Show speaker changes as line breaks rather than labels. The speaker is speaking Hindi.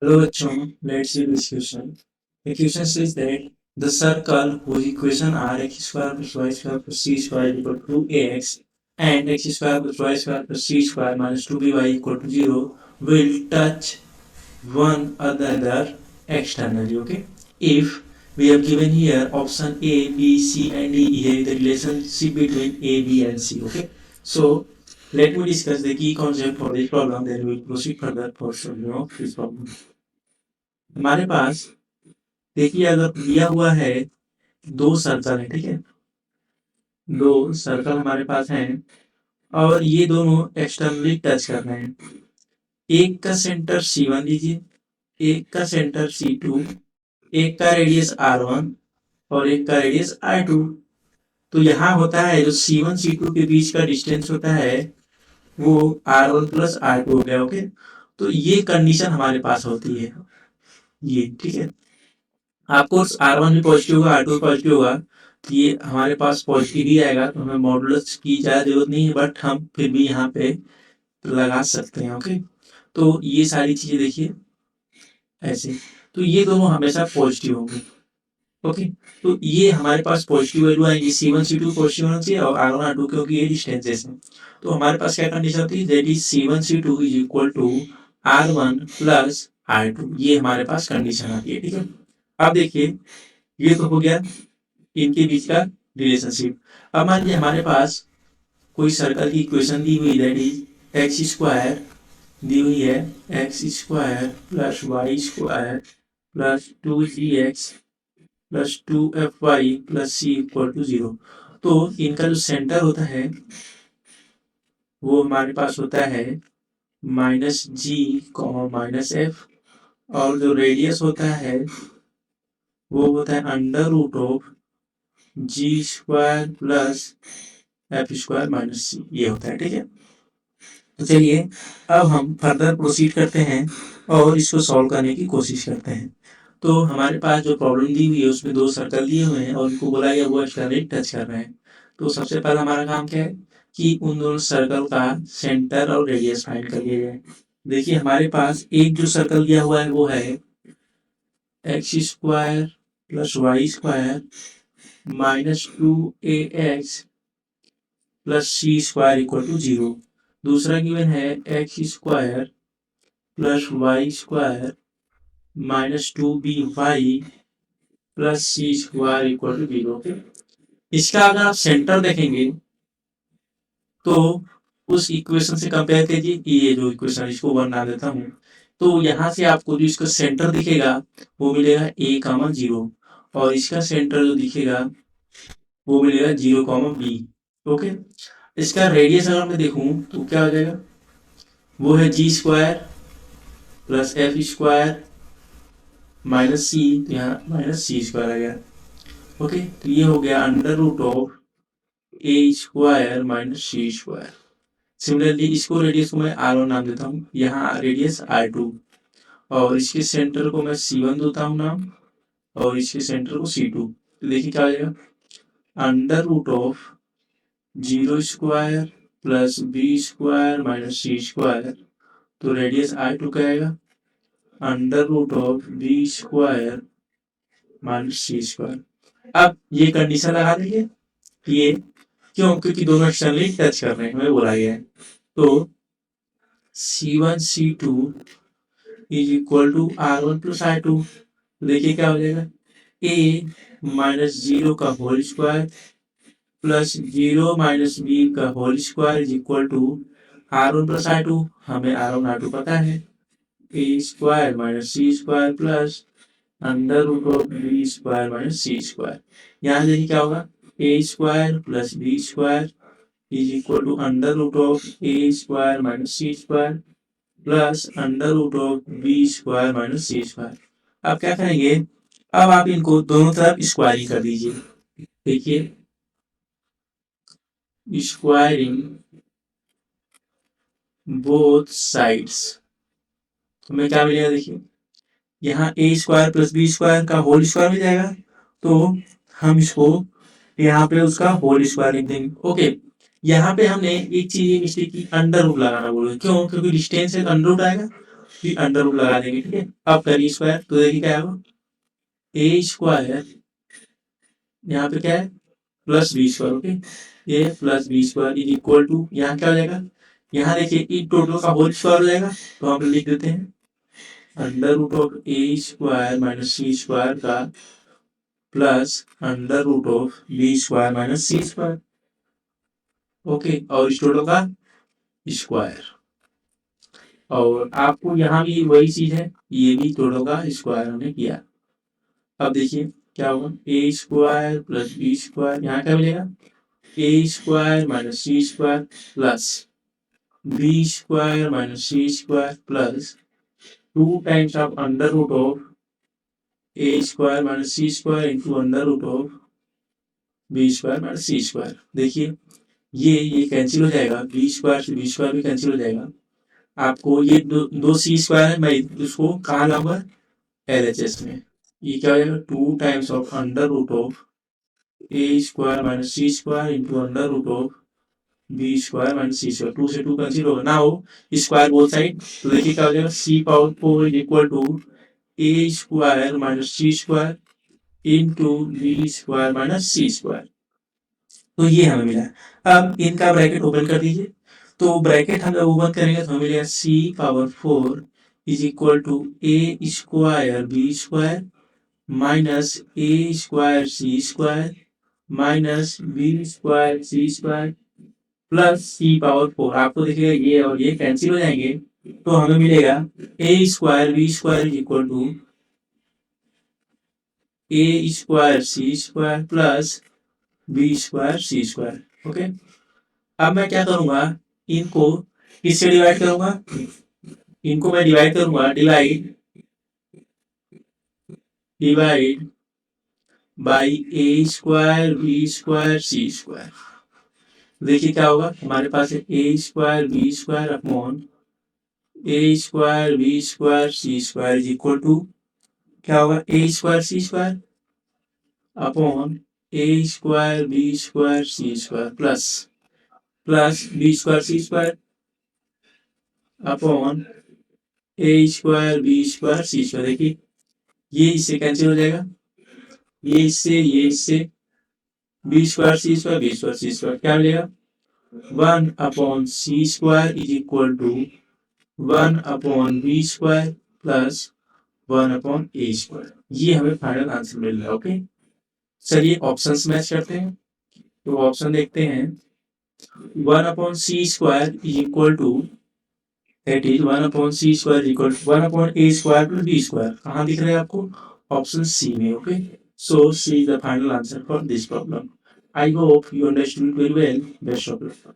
Hello, Achum. Let's see this question. The question says that the circle whose equation are x square plus y square plus c square equal to 2ax and x square plus y square plus c square minus 2by equal to 0 will touch one another externally. Okay. If we have given here option A, B, C, and D here the relationship between A, B, and C. Okay. So let me discuss the key concept for this problem. Then we will proceed further for solving of this problem. हमारे पास देखिए अगर दिया हुआ है दो सर्कल है, ठीक है, दो सर्कल हमारे पास हैं और ये दोनों एक्सटर्नली टच कर रहे हैं। एक का सेंटर C1 लीजिए, एक का सेंटर C2, एक का रेडियस R1 और एक का रेडियस R2। तो यहाँ होता है जो C1 C2 के बीच का डिस्टेंस होता है वो R1 प्लस R2 हो गया। ओके, तो ये कंडीशन हमारे पास होती है, ये ठीक है। आपको R1 भी पॉजिटिव होगा, R2 पॉजिटिव होगा, तो ये हमारे पास पॉजिटिव ही आएगा, तो हमें मॉडुलस की ज़्यादा जरूरत नहीं है, बट हम फिर भी यहाँ पे लगा सकते हैं। ओके, तो ये सारी चीजें देखिए ऐसे, तो ये दोनों हमेशा पॉजिटिव होंगे। ओके, तो ये हमारे पास पॉजिटिव वैल्यू आएंगी, C1 C2 पॉजिटिव होना चाहिए और R1 R2 क्योंकि ये डिस्टेंसेस हैं। तो हमारे पास क्या कंडीशन होती है, that is C1 C2 is equal to R1 plus R2, ये हमारे पास कंडीशन आती है। ठीक है, अब देखिए ये तो हो गया इनके बीच का रिलेशनशिप। अब मान लीजिए हमारे पास कोई सर्कल की इक्वेशन दी हुई, दैट इज एक्स स्क्वायर दी हुई है, x square plus y square plus 2gx plus 2fy plus c equal to 0। तो इनका जो सेंटर होता है वो हमारे पास होता है माइनस जी माइनस एफ, और जो रेडियस होता है वो होता है under root of G square plus F square minus C, ये होता है। ठीक है, तो चलिए अब हम फर्दर प्रोसीड करते हैं और इसको सॉल्व करने की कोशिश करते हैं। तो हमारे पास जो प्रॉब्लम दी हुई है उसमें दो सर्कल दिए हुए हैं और उनको बोला गया वो एक्सटर्नली टच कर रहे हैं। तो सबसे पहला हमारा काम क्या है कि उन दोनों सर्कल का सेंटर और रेडियस फाइंड कर लिया जाए। देखिए हमारे पास एक जो सर्कल दिया हुआ है वो है x square plus y square minus 2ax plus c square equal to 0। दूसरा गिवन है x square plus y square minus 2by plus c square equal to 0। इसका अगर आप सेंटर देखेंगे तो उस इक्वेशन से कंपेयर कीजिए कि ये जो इक्वेशन इसको 1 ना देता हूँ, तो यहाँ से आपको जो इसका सेंटर दिखेगा वो मिलेगा a,0 और इसका सेंटर जो दिखेगा वो मिलेगा 0,b। ओके, इसका रेडियस अगर मैं देखूं तो क्या हो जाएगा, वो है G square plus F square minus C, तो यहाँ माइनस सी स्क्वायर आ गया। ओके, तो ये हो गया under root of A square minus C square. Similarly इसको रेडियस को मैं R1 नाम देता हूँ, यहाँ रेडियस R2, और इसके सेंटर को मैं C1 देता हूँ नाम और इसके सेंटर को C2। तो देखिए क्या हो जाएगा, under root of 0 square plus B square minus C square, तो रेडियस R2 क्या आएगा, under root of B square minus C square. अब ये कंडीशन लगा दीजिए, ये क्यों, क्योंकि दोनों एक्सटर्नली टच कर रहे हैं, हमें बोला गया है। तो C1 C2 is equal to R1 plus R2, देखिए क्या हो जाएगा, a माइनस 0 का whole square plus 0 minus B का whole square is equal to R1 plus R2, हमें R1 R2 पता है, a square minus C square plus under root of B square minus C square. यहाँ देखिए क्या होगा, A square plus B square is equal to under root of A square minus C square plus under root of B square minus C square. अब क्या करेंगे, अब आप इनको दोनों तरफ स्क्वायरिंग कर दीजिए। देखिए स्क्वायरिंग बोथ साइड्स, तो हमें क्या मिलेगा, देखिए यहाँ ए स्क्वायर प्लस बी स्क्वायर का होल स्क्वायर मिल जाएगा, तो हम इसको यहाँ पे उसका होल स्क्वायर लिख देंगे। ओके, यहाँ पे हमने एक चीज मिस्टेक की, अंडर रूट लगाना बोलो, क्यों, क्योंकि डिस्टेंस है अंडर रूट आएगा, फिर अंडर रूट लगा देंगे, ठीक है। अब करिए स्क्वायर, तो देखिए क्या होगा, ए स्क्वायर यहाँ पे क्या है plus B square, okay. A plus B square is equal to, यहाँ क्या हो जाएगा, यहाँ देखिए ई टोटल का होल स्क्वायर हो जाएगा, तो हम लिख देते हैं under root of A square minus C square का plus under root of B square minus C square, okay. और इस टोटल का स्क्वायर, और आपको यहाँ भी वही चीज है, ये भी टोटल का स्क्वायर हमने किया। अब देखिए क्या होगा, A square plus B square, यहाँ क्या मिलेगा, A square minus C square plus B square minus C square plus 2 times of under root of A square minus C square into under root of B square minus C square. देखिए ये कैंसिल हो जाएगा, बी स्क्वायर से बी स्क्वायर भी कैंसिल हो जाएगा। आपको ये दो सी स्क्वायर है, मैं उसको कहाँ लाऊंगा, LHS में। ये क्या हो जाएगा, 2 times of under root of A square minus C square into under root of B square minus C square, 2 से 2 कैंसिल होगा ना हो स्क्वायर बोथ साइड, तो देखिए क्या हो जाएगा, C power 4 is equal to A square minus C square into B square minus C square. तो ये हमें मिला। अब इनका ब्रैकेट ओपन कर दीजिए, तो ब्रैकेट हम जब ओपन करेंगे तो हमें मिलेगा C power 4 is equal to A square B square minus A square C square minus B square C square plus C power 4। आपको देखिएगा ये और ये कैंसिल हो जाएंगे, तो हमें मिलेगा A square B square is equal to A square C square plus B square C square, okay. अब मैं क्या करूंगा, इनको किससे डिवाइड करूंगा, इनको मैं डिवाइड करूंगा, divide divide by A square B square C square. देखिए क्या होगा, हमारे पास है A square B square upon A square B square C square is equal to क्या होगा, A square C square upon A square B square C square plus B square C square upon A square B square C square. देखिए ये इससे कैंसिल हो जाएगा, ये इससे बी स्क्वायर सी स्क्वायर बी स्क्वायर सी स्क्वायर क्या मिलेगा, 1 upon c square is equal to 1 upon b square plus 1 upon A square. ये हमें फाइनल आंसर मिल रहा है, ओके। चलिए ऑप्शंस मैच करते हैं, तो ऑप्शन देखते हैं, 1 upon c square is equal to, that is 1 upon c square is equal to 1 upon A square plus B square. कहाँ दिख रहा है आपको, ऑप्शन सी में, okay. So C is the final answer for this problem. I hope you understood very well. Best of luck.